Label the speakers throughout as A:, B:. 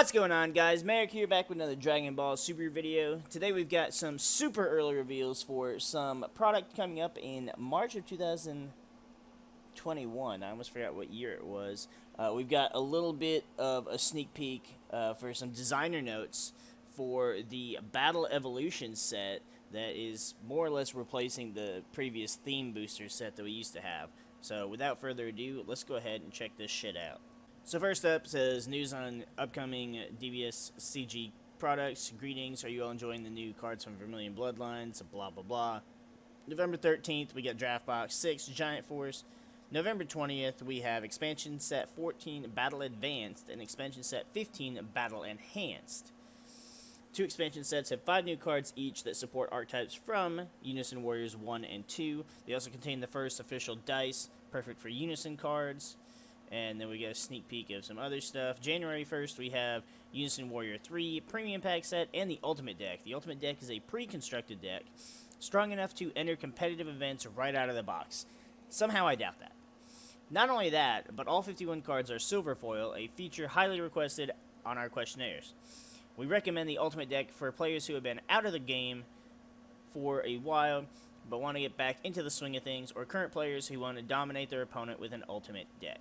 A: What's going on, guys? MariK here, back with another Dragon Ball Super video. Today we've got some super early reveals for some product coming up in March of 2021. I almost forgot what year it was. We've got a little bit of a sneak peek for some designer notes for the Battle Evolution set that is more or less replacing the previous theme booster set that we used to have. So without further ado, let's go ahead and check this shit out. So first up says news on upcoming DBS CCG Products. Greetings, are you all enjoying the new cards from Vermilion Bloodlines? Blah blah blah. November 13th, we got Draft Box 6 Giant Force. November 20th, we have Expansion Set 14 Battle Advanced and Expansion Set 15 Battle Enhanced. Two expansion sets have 5 new cards each that support archetypes from Unison Warriors 1 and 2. They also contain the first official dice, perfect for Unison cards. And then we get a sneak peek of some other stuff. January 1st, we have Unison Warrior 3 Premium Pack Set and the Ultimate Deck. The Ultimate Deck is a pre-constructed deck, strong enough to enter competitive events right out of the box. Somehow I doubt that. Not only that, but all 51 cards are Silver Foil, a feature highly requested on our questionnaires. We recommend the Ultimate Deck for players who have been out of the game for a while, but want to get back into the swing of things, or current players who want to dominate their opponent with an Ultimate Deck.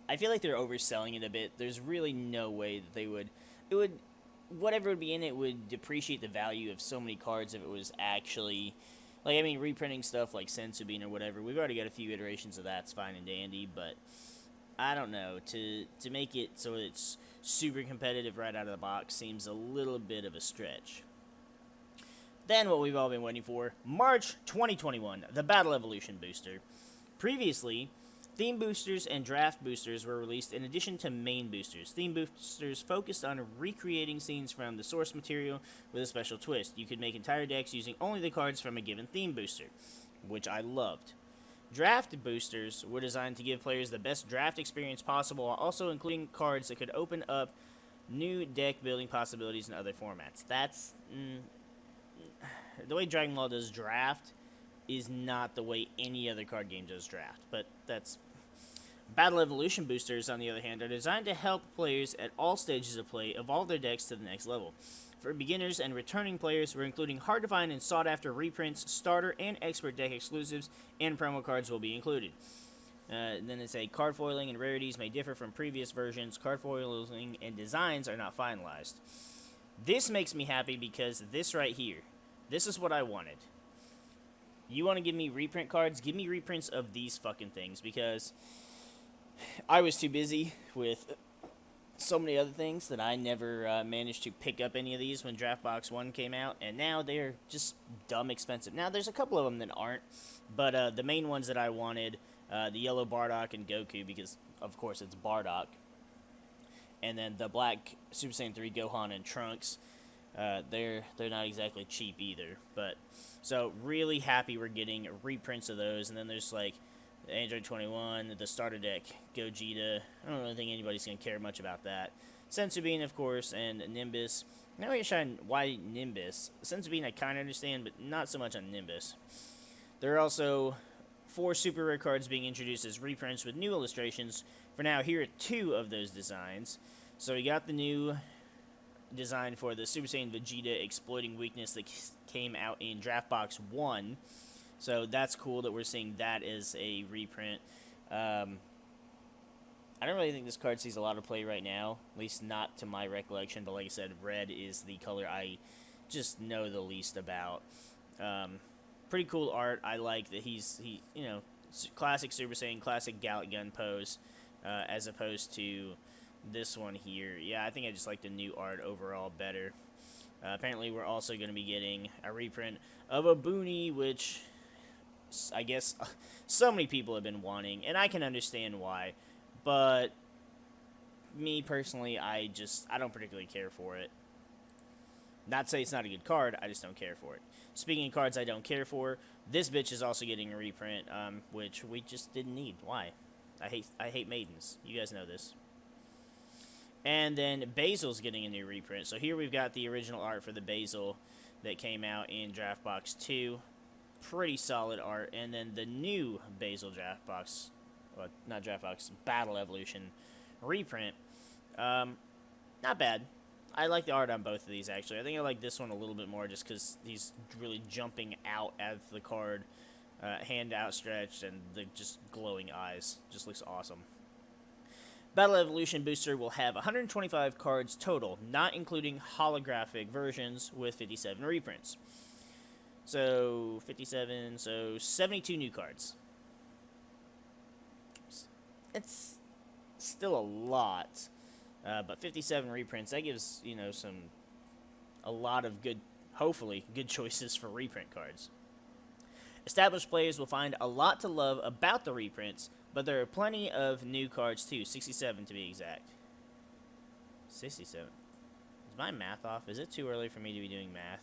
A: I feel like they're overselling it a bit. There's really no way that they would... whatever would be in it would depreciate the value of so many cards if it was actually... Like, I mean, reprinting stuff like Sensubin or whatever, we've already got a few iterations of that, it's fine and dandy, but... I don't know, to make it so it's super competitive right out of the box seems a little bit of a stretch. Then what we've all been waiting for, March 2021, the Battle Evolution Booster. Previously, theme boosters and draft boosters were released in addition to main boosters. Theme boosters focused on recreating scenes from the source material with a special twist. You could make entire decks using only the cards from a given theme booster, which I loved. Draft boosters were designed to give players the best draft experience possible, while also including cards that could open up new deck building possibilities in other formats. That's... the way Dragon Ball does draft is not the way any other card game does draft, but that's... Battle Evolution boosters, on the other hand, are designed to help players at all stages of play evolve their decks to the next level. For beginners and returning players, we're including hard-to-find and sought-after reprints, starter and expert deck exclusives, and promo cards will be included. Then they say, card foiling and rarities may differ from previous versions. Card foiling and designs are not finalized. This makes me happy because this right here, this is what I wanted. You want to give me reprint cards? Give me reprints of these fucking things, because I was too busy with so many other things that I never managed to pick up any of these when Draft Box 1 came out, and now they're just dumb expensive. Now, there's a couple of them that aren't, but the main ones that I wanted, the yellow Bardock and Goku, because, of course, it's Bardock, and then the black Super Saiyan 3 Gohan and Trunks, they're not exactly cheap either, but, so, really happy we're getting reprints of those, and then there's, like, Android 21, the starter deck, Gogeta. I don't really think anybody's going to care much about that. Sensubin, of course, and Nimbus. Now we're showing why Nimbus. Sensubin I kind of understand, but not so much on Nimbus. There are also 4 super rare cards being introduced as reprints with new illustrations. For now, here are 2 of those designs. So we got the new design for the Super Saiyan Vegeta exploiting weakness that came out in Draft Box 1. So that's cool that we're seeing that as a reprint. I don't really think this card sees a lot of play right now, at least not to my recollection, but like I said, red is the color I just know the least about. Pretty cool art. I like that he's you know, classic Super Saiyan, classic Gallic Gun pose, as opposed to this one here. Yeah, I think I just like the new art overall better. Apparently we're also going to be getting a reprint of a Boonie, which I guess so many people have been wanting, and I can understand why, but me personally, I don't particularly care for it. Not to say it's not a good card, I just don't care for it. Speaking of cards I don't care for, this bitch is also getting a reprint, which we just didn't need. Why? I hate maidens. You guys know this. And then Basil's getting a new reprint. So here we've got the original art for the Basil that came out in Draft Box 2. Pretty solid art. And then the new Basil Draft Box, well, not Draft Box, Battle Evolution reprint. Not bad. I like the art on both of these, actually. I think I like this one a little bit more just because he's really jumping out at the card, hand outstretched, and the just glowing eyes. Just looks awesome. Battle Evolution Booster will have 125 cards total, not including holographic versions with 57 reprints. So, 57, so 72 new cards. It's still a lot, but 57 reprints, that gives, you know, a lot of good, hopefully, good choices for reprint cards. Established players will find a lot to love about the reprints, but there are plenty of new cards too, 67 to be exact. 67. Is my math off? Is it too early for me to be doing math?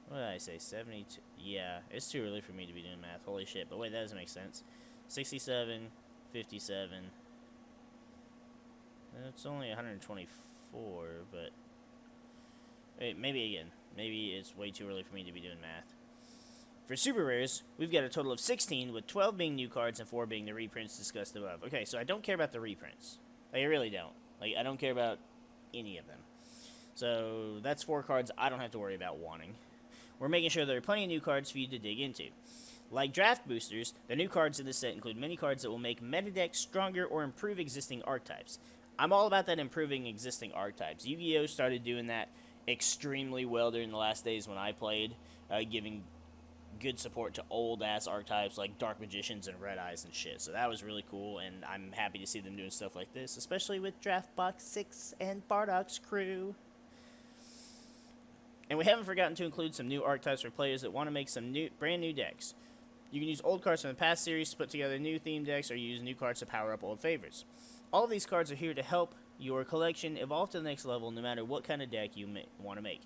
A: What did I say? 72? Yeah, it's too early for me to be doing math. Holy shit. But wait, that doesn't make sense. 67, 57. It's only 124, but... Wait, maybe again. Maybe it's way too early for me to be doing math. For super rares, we've got a total of 16, with 12 being new cards and 4 being the reprints discussed above. Okay, so I don't care about the reprints. Like, I really don't. Like, I don't care about any of them. So, that's 4 cards I don't have to worry about wanting. We're making sure there are plenty of new cards for you to dig into. Like draft boosters, the new cards in this set include many cards that will make meta decks stronger or improve existing archetypes. I'm all about that improving existing archetypes. Yu-Gi-Oh! Started doing that extremely well during the last days when I played, giving good support to old-ass archetypes like Dark Magicians and Red Eyes and shit. So that was really cool, and I'm happy to see them doing stuff like this, especially with Draft Box 6 and Bardock's crew. And we haven't forgotten to include some new archetypes for players that want to make some brand new decks. You can use old cards from the past series to put together new theme decks, or use new cards to power up old favorites. All of these cards are here to help your collection evolve to the next level, no matter what kind of deck you want to make.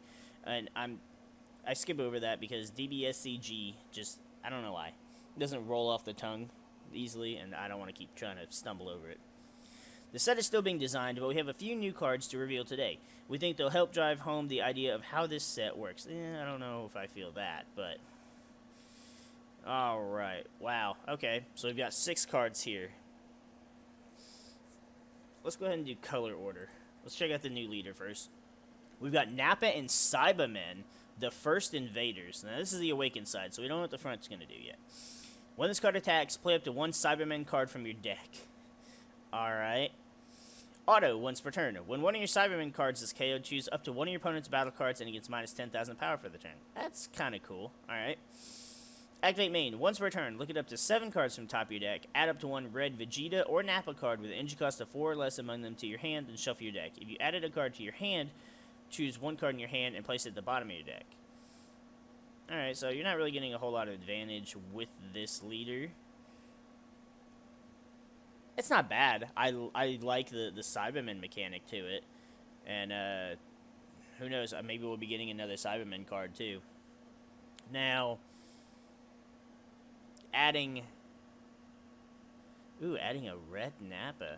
A: And I skip over that because DBS CCG just, I don't know why, it doesn't roll off the tongue easily, and I don't want to keep trying to stumble over it. The set is still being designed, but we have a few new cards to reveal today. We think they'll help drive home the idea of how this set works. I don't know if I feel that, but... Alright, wow, okay, so we've got 6 cards here. Let's go ahead and do color order. Let's check out the new leader first. We've got Napa and Cybermen, the first invaders. Now, this is the Awakened side, so we don't know what the front's going to do yet. When this card attacks, play up to 1 Cybermen card from your deck. Alright. Auto, once per turn. When one of your Cybermen cards is KO'd, choose up to one of your opponent's battle cards and it gets minus 10,000 power for the turn. That's kind of cool. Alright. Activate main. Once per turn, look at up to 7 cards from top of your deck. Add up to 1 red Vegeta or Napa card with an energy cost of 4 or less among them to your hand, and shuffle your deck. If you added a card to your hand, choose 1 card in your hand and place it at the bottom of your deck. Alright, so you're not really getting a whole lot of advantage with this leader. It's not bad. I like the Cybermen mechanic to it. And, who knows, maybe we'll be getting another Cybermen card, too. Now, adding a red Napa.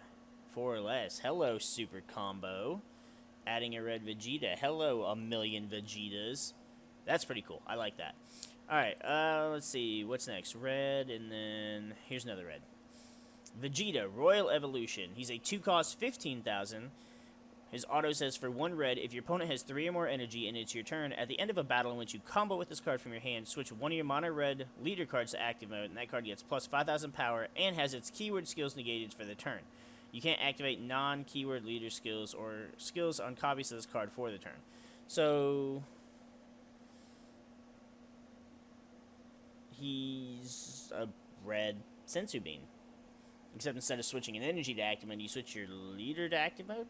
A: 4 or less. Hello, super combo. Adding a red Vegeta. Hello, a million Vegetas. That's pretty cool. I like that. Alright, let's see. What's next? Red, and then here's another red. Vegito Royal Evolution. He's a 2-cost 15,000. His auto says for 1 red, if your opponent has 3 or more energy and it's your turn, at the end of a battle in which you combo with this card from your hand, switch one of your mono red leader cards to active mode, and that card gets plus 5,000 power and has its keyword skills negated for the turn. You can't activate non-keyword leader skills or skills on copies of this card for the turn. So he's a red Sensu Bean. Except instead of switching an energy to active mode, you switch your leader to active mode?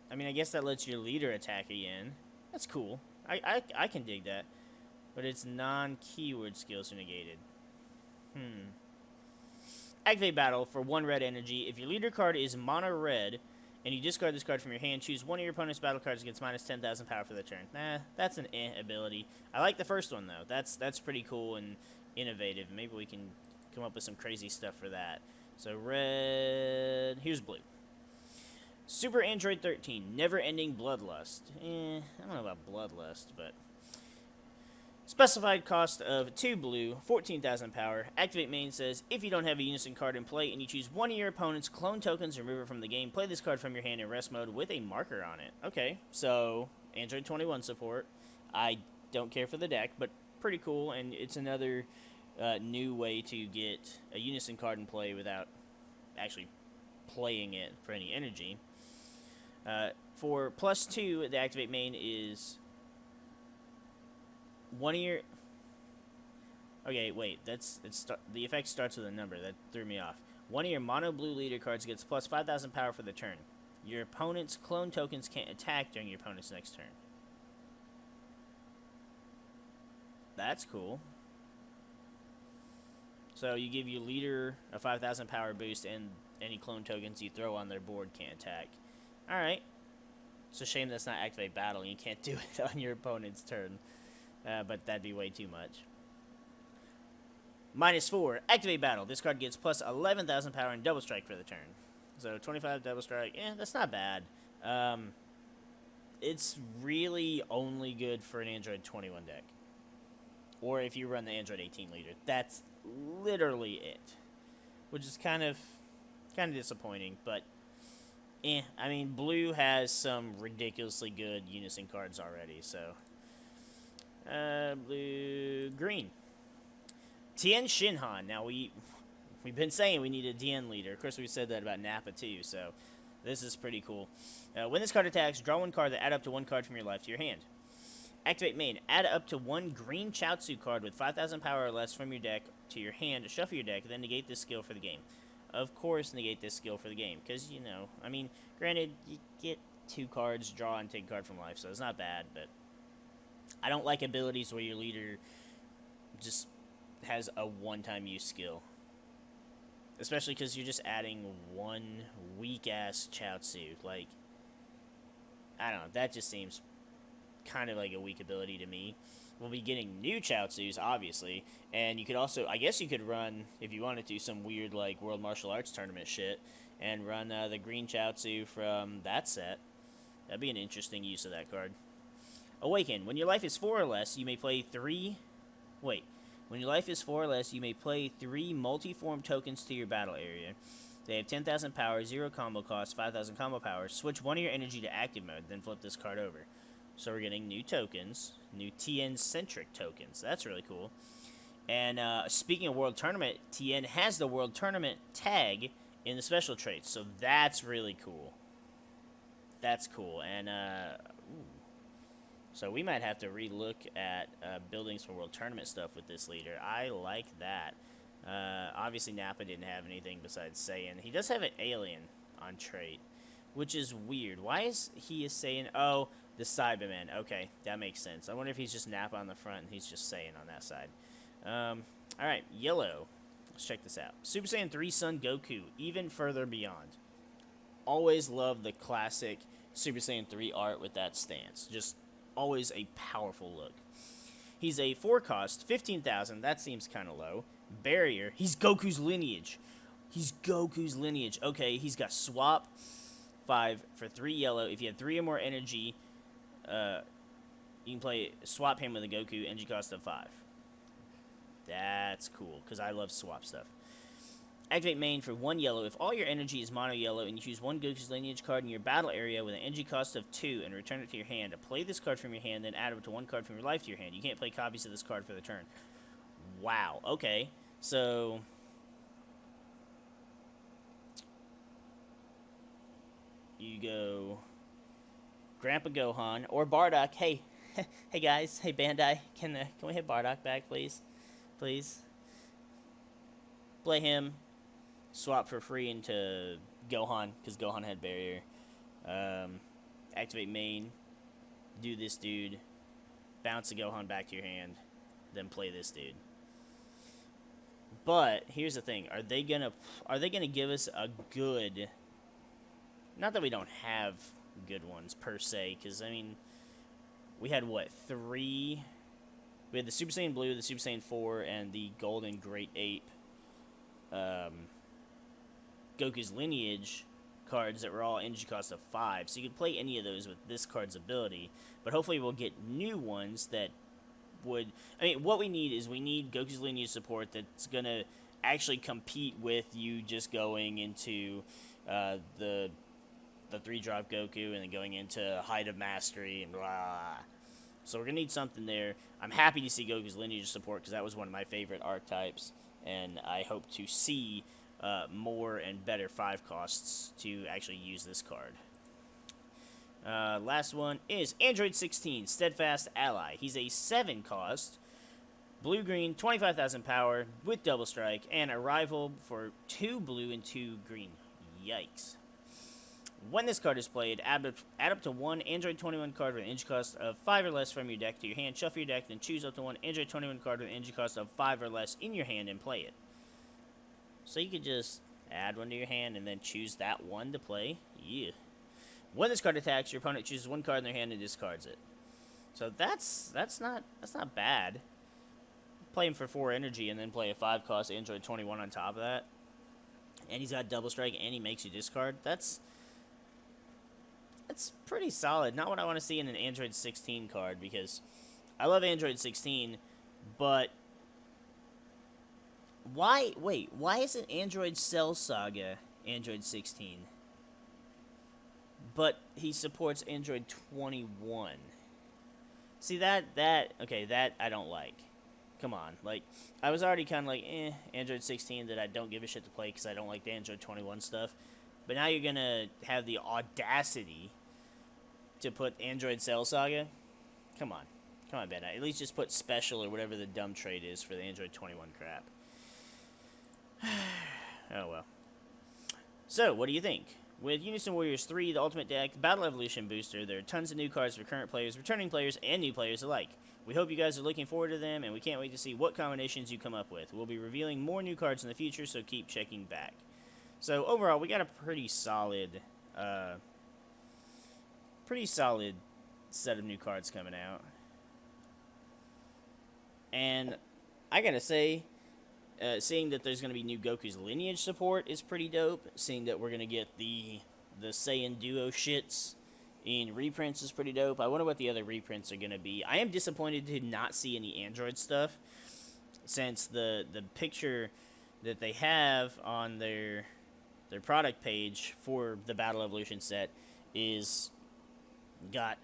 A: I mean, I guess that lets your leader attack again. That's cool. I can dig that. But its non-keyword skills are negated. Activate battle for 1 red energy. If your leader card is mono red, and you discard this card from your hand, choose one of your opponent's battle cards against minus 10,000 power for the turn. That's an ability. I like the first one, though. That's pretty cool and innovative. Maybe we can come up with some crazy stuff for that. So red... Here's blue. Super Android 13, Never Ending Bloodlust. I don't know about Bloodlust, but... Specified cost of 2 blue, 14,000 power. Activate main says, if you don't have a unison card in play and you choose one of your opponent's clone tokens, remove it from the game, play this card from your hand in rest mode with a marker on it. Okay, so Android 21 support. I don't care for the deck, but pretty cool, and it's another new way to get a unison card in play without actually playing it for any energy. For +2, the activate main is one of your... Okay, wait, the effect starts with a number. That threw me off. One of your mono blue leader cards gets plus 5,000 power for the turn. Your opponent's clone tokens can't attack during your opponent's next turn. That's cool. So you give your leader a 5,000 power boost, and any clone tokens you throw on their board can't attack. Alright. It's a shame that's not activate battle. You can't do it on your opponent's turn. But that'd be way too much. -4, activate battle. This card gets plus 11,000 power and double strike for the turn. So 25 double strike, that's not bad. It's really only good for an Android 21 deck. Or if you run the Android 18 leader. That's literally it. Which is kind of disappointing, but I mean, blue has some ridiculously good unison cards already, so blue, green. Tien Shinhan. Now, we've been saying we need a DN leader. Of course, we said that about Napa, too, so this is pretty cool. When this card attacks, draw one card that add up to one card from your life to your hand. Activate main. Add up to one green Chaozu card with 5,000 power or less from your deck to your hand to shuffle your deck, then negate this skill for the game. Of course, negate this skill for the game, because, you know, I mean, granted, you get 2 cards, draw, and take a card from life, so it's not bad, but I don't like abilities where your leader just has a one-time use skill. Especially because you're just adding one weak-ass Chaozu. Like, I don't know, that just seems kind of like a weak ability to me. We'll be getting new Chaozus, obviously, and you could also, I guess you could run, if you wanted to, some weird, like, World Martial Arts Tournament shit, and run the green Chaozu from that set. That'd be an interesting use of that card. Awaken. When your life is 4 or less, you may play 3... Wait. When your life is 4 or less, you may play 3 multi-form tokens to your battle area. They have 10,000 power, 0 combo cost, 5,000 combo power. Switch one of your energy to active mode, then flip this card over. So we're getting new tokens, new TN-centric tokens. That's really cool. And speaking of World Tournament, TN has the World Tournament tag in the special traits, so that's really cool. That's cool. And so we might have to relook at buildings for World Tournament stuff with this leader. I like that. Obviously, Napa didn't have anything besides Saiyan. He does have an alien on trait, which is weird. Why is he a Saiyan? Oh, the Cybermen. Okay, that makes sense. I wonder if he's just Napa on the front and he's just Saiyan on that side. Alright, yellow. Let's check this out. Super Saiyan 3 Son Goku, even further beyond. Always love the classic Super Saiyan 3 art with that stance. Just always a powerful look. He's a 4 cost, 15,000. That seems kind of low. Barrier. He's Goku's lineage. He's Goku's lineage. Okay, he's got swap 5 for 3 yellow. If you have 3 or more energy, you can play swap him with a Goku, energy cost of 5. That's cool, because I love swap stuff. Activate main for 1 yellow. If all your energy is mono yellow and you choose one Goku's lineage card in your battle area with an energy cost of 2 and return it to your hand, play this card from your hand, then add it to 1 card from your life to your hand. You can't play copies of this card for the turn. Wow, okay. So you go Grandpa Gohan or Bardock. Hey, hey guys, hey Bandai, can we hit Bardock back, please? Please. Play him. Swap for free into Gohan, because Gohan had barrier. Activate main. Do this dude. Bounce the Gohan back to your hand. Then play this dude. But here's the thing: are they gonna give us a good? Not that we don't have good ones per se, because I mean, we had what 3? We had the Super Saiyan Blue, the Super Saiyan 4, and the Golden Great Ape. Goku's lineage cards that were all energy cost of 5, so you could play any of those with this card's ability. But hopefully, we'll get new ones that would... I mean, what we need is we need Goku's Lineage support that's going to actually compete with you just going into the 3-drop Goku and then going into Height of Mastery and blah, blah, blah. So we're going to need something there. I'm happy to see Goku's Lineage support because that was one of my favorite archetypes, and I hope to see more and better 5 costs to actually use this card. Last one is Android 16, Steadfast Ally. He's a 7 cost, blue-green, 25,000 power with double strike, and a rival for 2 blue and 2 green. Yikes. When this card is played, add up to 1 Android 21 card with an energy cost of 5 or less from your deck to your hand, shuffle your deck, then choose up to 1 Android 21 card with an energy cost of 5 or less in your hand and play it. So you could just add one to your hand and then choose that one to play. Yeah. When this card attacks, your opponent chooses 1 card in their hand and discards it. So that's not bad. Play him for 4 energy and then play a 5 cost Android 21 on top of that. And he's got double strike and he makes you discard. That's pretty solid. Not what I want to see in an Android 16 card, because I love Android 16, but why isn't Android Cell Saga Android 16? But he supports Android 21. See, that I don't like. Come on. Like, I was already kind of like, Android 16 that I don't give a shit to play because I don't like the Android 21 stuff. But now you're going to have the audacity to put Android Cell Saga? Come on. Come on, Ben. At least just put special or whatever the dumb trait is for the Android 21 crap. Oh, well. So, what do you think? With Unison Warriors 3, the Ultimate Deck, Battle Evolution Booster, there are tons of new cards for current players, returning players, and new players alike. We hope you guys are looking forward to them, and we can't wait to see what combinations you come up with. We'll be revealing more new cards in the future, so keep checking back. So, overall, we got a pretty solid set of new cards coming out. And I gotta say, seeing that there's going to be new Goku's Lineage support is pretty dope. Seeing that we're going to get the Saiyan Duo shits in reprints is pretty dope. I wonder what the other reprints are going to be. I am disappointed to not see any Android stuff, since the picture that they have on their product page for the Battle Evolution set is got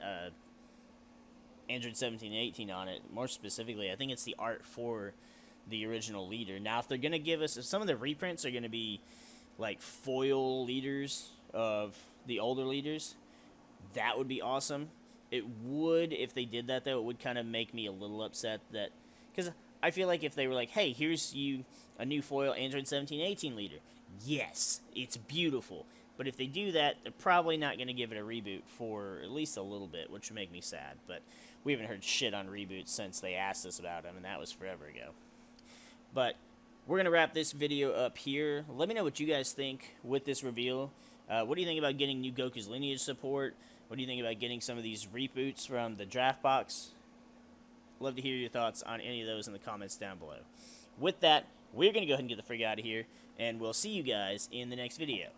A: Android 17 and 18 on it. More specifically, I think it's the art for the original leader. Now, if they're going to give us... If some of the reprints are going to be, like, foil leaders of the older leaders, that would be awesome. It would, if they did that, though, it would kind of make me a little upset that... Because I feel like if they were like, hey, here's you a new foil Android 17 18 leader. Yes, it's beautiful. But if they do that, they're probably not going to give it a reboot for at least a little bit, which would make me sad. But we haven't heard shit on reboots since they asked us about them, and that was forever ago. But we're going to wrap this video up here. Let me know what you guys think with this reveal. What do you think about getting new Goku's Lineage support? What do you think about getting some of these reboots from the draft box? Love to hear your thoughts on any of those in the comments down below. With that, we're going to go ahead and get the frig out of here, and we'll see you guys in the next video.